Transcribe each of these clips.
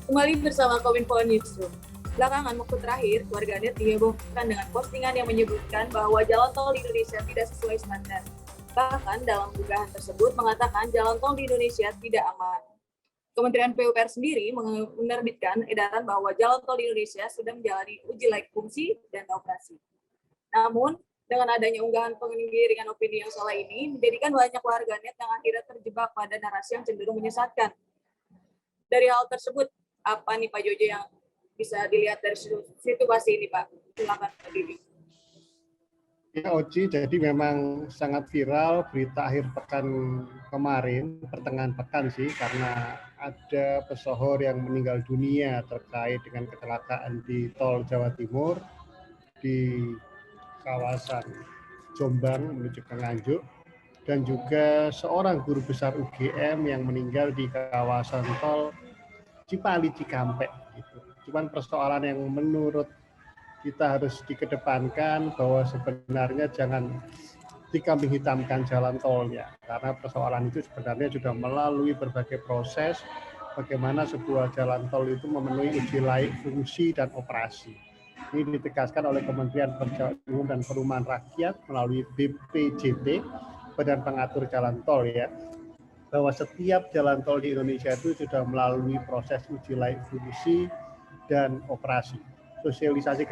Kembali bersama Kominfo Newsroom. Belakangan waktu terakhir, warganet dihebohkan dengan postingan yang menyebutkan bahwa jalan tol di Indonesia tidak sesuai standar. Bahkan dalam unggahan tersebut mengatakan jalan tol di Indonesia tidak aman. Kementerian PUPR sendiri menerbitkan edaran bahwa jalan tol di Indonesia sudah menjalani uji layak fungsi dan operasi. Namun, dengan adanya unggahan penggiringan opini yang salah ini, menjadikan banyak warganet yang akhirnya terjebak pada narasi yang cenderung menyesatkan. Dari hal tersebut, apa nih Pak Jojo yang bisa dilihat dari situasi ini, Pak? Silakan Pak Didi. Ya, Oci, jadi memang sangat viral berita akhir pekan kemarin, pertengahan pekan sih, karena ada pesohor yang meninggal dunia terkait dengan kecelakaan di tol Jawa Timur di kawasan Jombang menuju ke Nganjuk, dan juga seorang guru besar UGM yang meninggal di kawasan tol Cipali Cikampek. Gitu. Cuman persoalan yang menurut kita harus dikedepankan bahwa sebenarnya jangan dikambing hitamkan jalan tolnya, karena persoalan itu sebenarnya sudah melalui berbagai proses bagaimana sebuah jalan tol itu memenuhi uji layak fungsi dan operasi. Ini ditegaskan oleh Kementerian Perjalanan Umum dan Perumahan Rakyat melalui BPJT, Badan Pengatur Jalan Tol ya, bahwa setiap jalan tol di Indonesia itu sudah melalui proses uji layak fungsi dan operasi. Sosialisasi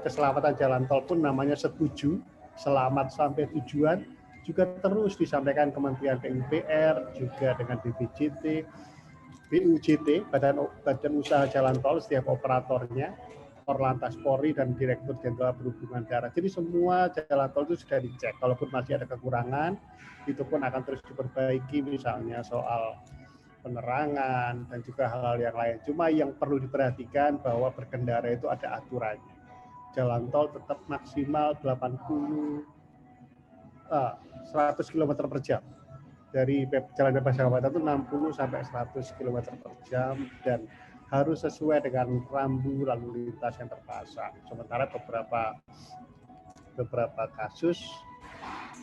keselamatan jalan tol pun namanya Setuju Selamat Sampai Tujuan juga terus disampaikan Kementerian PUPR juga dengan BPJT, BUJT, Badan Usaha Jalan Tol, setiap operatornya, Korlantas Polri dan Direktur Jenderal Perhubungan Darat. Jadi semua jalan tol itu sudah dicek. Kalaupun masih ada kekurangan, itu pun akan terus diperbaiki, misalnya soal penerangan dan juga hal-hal yang lain. Cuma yang perlu diperhatikan bahwa berkendara itu ada aturannya. Jalan tol tetap maksimal 100 km per jam. Dari jalan bebas hambatan itu 60 sampai 100 km per jam dan harus sesuai dengan rambu lalu lintas yang terpasang. Sementara beberapa kasus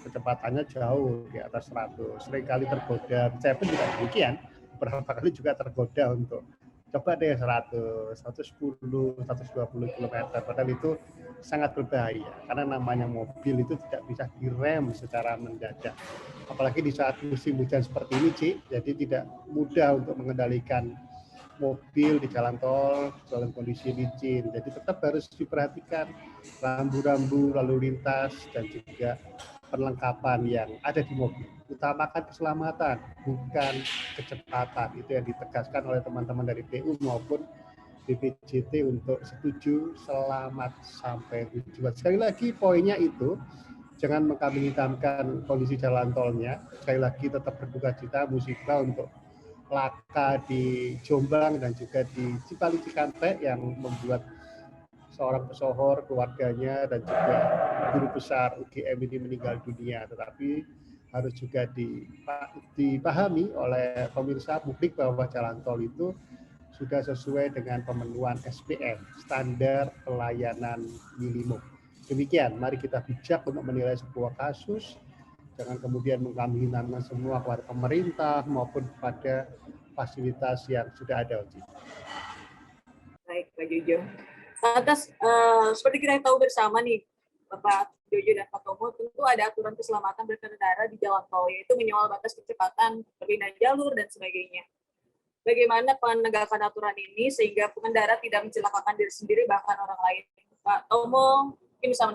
kecepatannya jauh di atas 100. Seringkali tergoda, saya pun juga demikian. Beberapa kali juga tergoda untuk coba deh 100, 110, 120 km. Padahal itu sangat berbahaya karena namanya mobil itu tidak bisa direm secara mendadak. Apalagi di saat musim hujan seperti ini, Ci, jadi tidak mudah untuk mengendalikan mobil di jalan tol dalam kondisi licin. Jadi tetap harus diperhatikan rambu-rambu lalu lintas dan juga perlengkapan yang ada di mobil. Utamakan keselamatan, bukan kecepatan. Itu yang ditegaskan oleh teman-teman dari PU maupun BPJT untuk Setuju Selamat Sampai Tujuan. Sekali lagi poinnya itu, jangan mengkambing hitamkan kondisi jalan tolnya. Sekali lagi tetap berduka cita musibah untuk laka di Jombang dan juga di Cipali Cikampek yang membuat seorang pesohor, keluarganya, dan juga guru besar UGM ini meninggal dunia. Tetapi harus juga dipahami oleh pemirsa publik bahwa jalan tol itu sudah sesuai dengan pemenuhan SPM, standar pelayanan minimum. Demikian, mari kita bijak untuk menilai sebuah kasus, jangan kemudian mengkambing hitamkan semua kepada pemerintah maupun kepada fasilitas yang sudah ada. Baik, Pak Jojo. Atas seperti kita tahu bersama nih, Bapak Jojo dan Pak Tomo, tentu ada aturan keselamatan berkendara di jalan tol, yaitu menyoal batas kecepatan, perpindahan jalur, dan sebagainya. Bagaimana penegakan aturan ini sehingga pengendara tidak mencelakakan diri sendiri bahkan orang lain? Pak Tomo mungkin bisa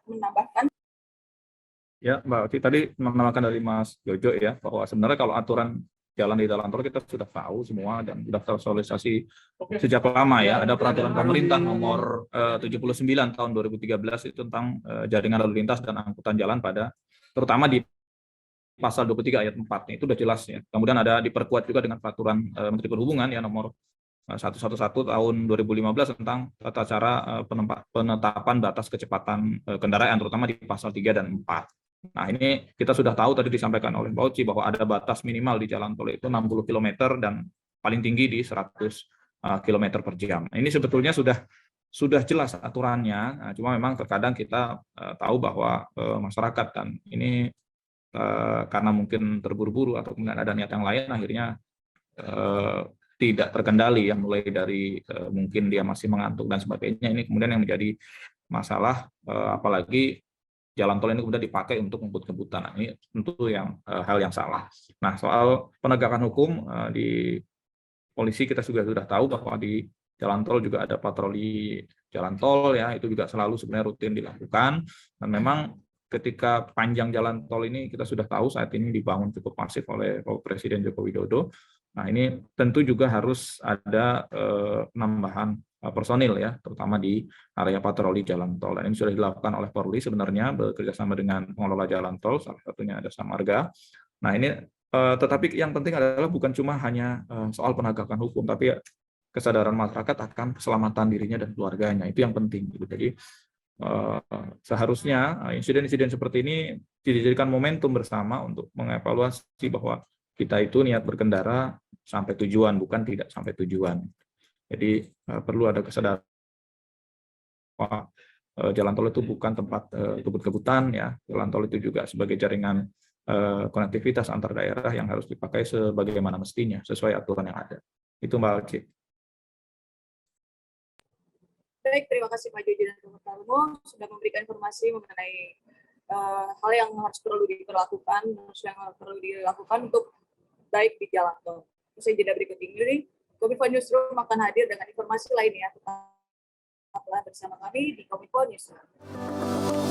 menambahkan. Ya, Mbak Oci, tadi mengenalkan dari Mas Jojo ya, bahwa sebenarnya kalau aturan jalan di jalan tol kita sudah tahu semua dan sudah tersosialisasi sejak lama ya. Ada peraturan pemerintah nomor 79 tahun 2013 itu tentang jaringan lalu lintas dan angkutan jalan terutama di pasal 23 ayat 4. Itu sudah jelas ya. Kemudian ada diperkuat juga dengan peraturan Menteri Perhubungan ya nomor 111 tahun 2015 tentang tata cara penetapan batas kecepatan kendaraan terutama di pasal 3 dan 4. Nah, ini kita sudah tahu tadi disampaikan oleh Mbak Oci bahwa ada batas minimal di jalan tol itu 60 km dan paling tinggi di 100 km per jam. Ini sebetulnya sudah jelas aturannya, nah, cuma memang terkadang kita tahu bahwa masyarakat dan ini karena mungkin terburu-buru atau kemudian ada niat yang lain akhirnya tidak terkendali, yang mulai dari mungkin dia masih mengantuk dan sebagainya. Ini kemudian yang menjadi masalah, apalagi jalan tol ini kemudian dipakai untuk ngebut-ngebutan. Nah, ini tentu yang hal yang salah. Nah, soal penegakan hukum di polisi kita juga sudah tahu bahwa di jalan tol juga ada patroli jalan tol ya, itu juga selalu sebenarnya rutin dilakukan. Dan memang ketika panjang jalan tol ini kita sudah tahu saat ini dibangun cukup masif oleh Presiden Joko Widodo. Nah, ini tentu juga harus ada penambahan personil ya, terutama di area patroli jalan tol. Dan ini sudah dilakukan oleh Polri sebenarnya bekerjasama dengan pengelola jalan tol, salah satunya ada Samarga. Nah, ini tetapi yang penting adalah bukan cuma hanya soal penegakan hukum, tapi kesadaran masyarakat akan keselamatan dirinya dan keluarganya. Itu yang penting. Jadi seharusnya insiden-insiden seperti ini dijadikan momentum bersama untuk mengevaluasi bahwa kita itu niat berkendara sampai tujuan, bukan tidak sampai tujuan. Jadi perlu ada kesadaran bahwa jalan tol itu bukan tempat kebut-kebutan ya. Jalan tol itu juga sebagai jaringan konektivitas antar daerah yang harus dipakai sebagaimana mestinya sesuai aturan yang ada. Itu Mbak Alci. Baik, terima kasih Pak Jojo dan Dr. Tarmo sudah memberikan informasi mengenai hal yang harus perlu dilakukan untuk baik di jalan tol. Usai jeda berikut ini, Kominfo Newsroom akan hadir dengan informasi lainnya. Tetaplah bersama kami di Kominfo Newsroom.